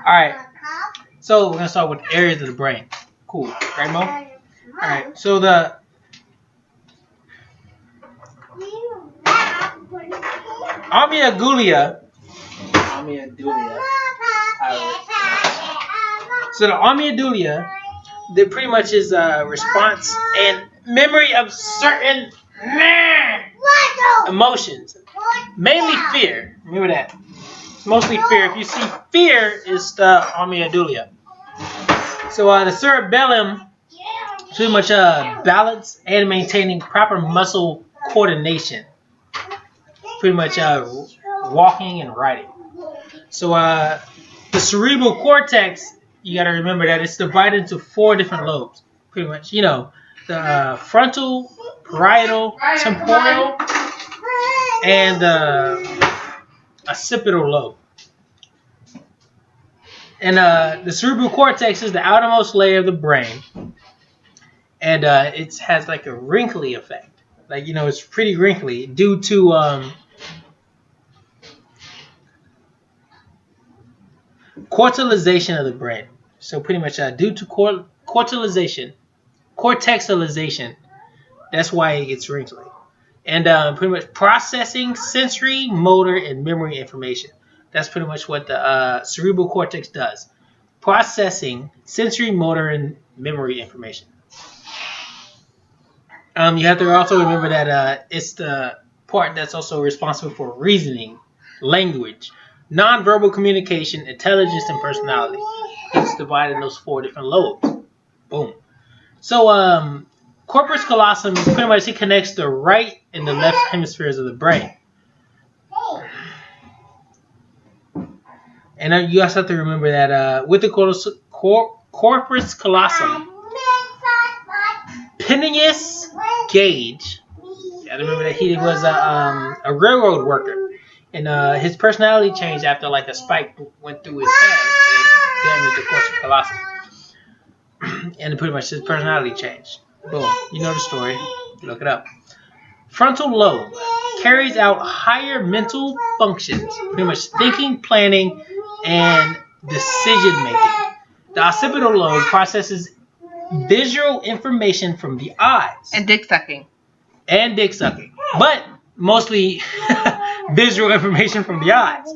Alright, so we're going to start with areas of the brain. Cool, right, Mo? Alright, so the amygdala. So the amygdala, that pretty much is a response and memory of certain emotions, mainly fear. Remember that. It's mostly fear. If you see fear, it's the amygdala. So the cerebellum, pretty much balance and maintaining proper muscle coordination. Pretty much walking and riding. So the cerebral cortex, you got to remember that it's divided into 4 different lobes. Pretty much, the frontal, parietal, temporal, and occipital lobe. And the cerebral cortex is the outermost layer of the brain, and it has like a wrinkly effect. Like, it's pretty wrinkly due to corticalization of the brain. So pretty much due to cortexalization, that's why it gets wrinkly. And pretty much processing sensory, motor, and memory information. That's pretty much what the cerebral cortex does. Processing sensory, motor, and memory information. You have to also remember that it's the part that's also responsible for reasoning, language, nonverbal communication, intelligence, and personality. It's divided in those 4 different lobes. Boom. So, corpus callosum is pretty much, it connects the right and the left hemispheres of the brain. And you also have to remember that with the corpus callosum, Phineas Gage, you gotta remember that he was a railroad worker, and his personality changed after like a spike went through his head and damaged the corpus callosum, and pretty much his personality changed. Boom, you know the story. Look it up. Frontal lobe carries out higher mental functions, pretty much thinking, planning, and decision making. The occipital lobe processes visual information from the eyes. And dick sucking. But mostly visual information from the eyes.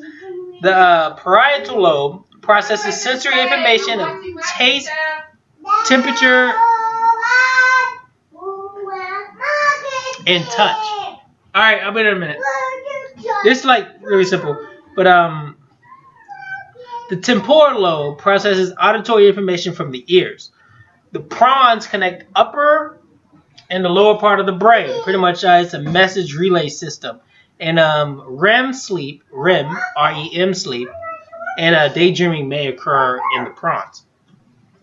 The parietal lobe processes sensory information of taste, temperature, and touch. Alright, I'll be there in a minute. This is like really simple. But the temporal lobe processes auditory information from the ears. The pons connect upper and the lower part of the brain. Pretty much it's a message relay system. And REM sleep, REM sleep, and daydreaming may occur in the pons.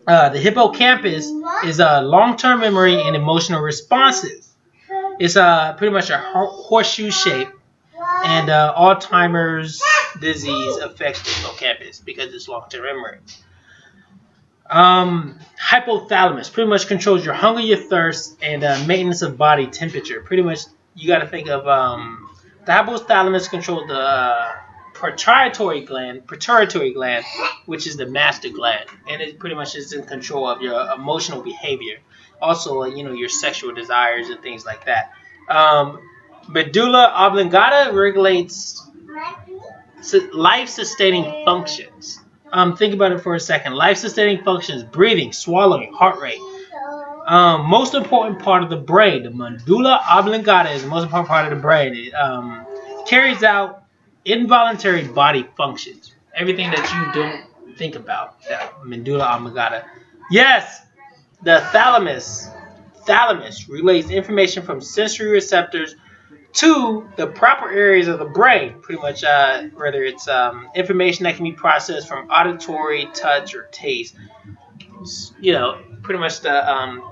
The hippocampus is long-term memory and emotional responses. It's pretty much a horseshoe shape, and Alzheimer's disease affects the hippocampus because it's long-term memory. Hypothalamus pretty much controls your hunger, your thirst, and maintenance of body temperature. Pretty much, you got to think of the hypothalamus controls the pituitary gland, which is the master gland, and it pretty much is in control of your emotional behavior. Also, your sexual desires and things like that. Medulla oblongata regulates life-sustaining functions. Think about it for a second. Life-sustaining functions: breathing, swallowing, heart rate. Most important part of the brain, the medulla oblongata, is the most important part of the brain. It carries out involuntary body functions. Everything that you don't think about. That medulla oblongata. Yes, the thalamus relays information from sensory receptors to the proper areas of the brain. Pretty much, whether it's information that can be processed from auditory, touch, or taste. Pretty much the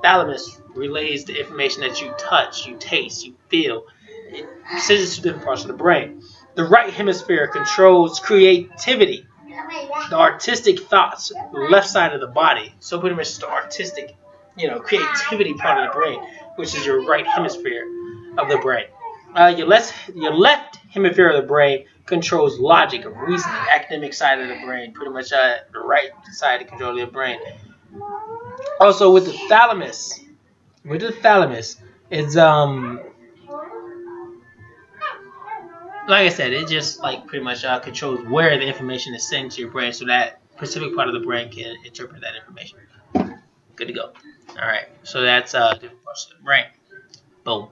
thalamus relays the information that you touch, you taste, you feel. It sends it to different parts of the brain. The right hemisphere controls creativity, the artistic thoughts, left side of the body. So pretty much the artistic, creativity part of the brain, which is your right hemisphere of the brain. Your left hemisphere of the brain controls logic and reasoning, academic side of the brain. Pretty much the right side to control your brain. Also with the thalamus. With the thalamus, it's like I said, it just like pretty much controls where the information is sent to your brain, so that specific part of the brain can interpret that information. Good to go. All right, so that's different parts of the brain. Boom.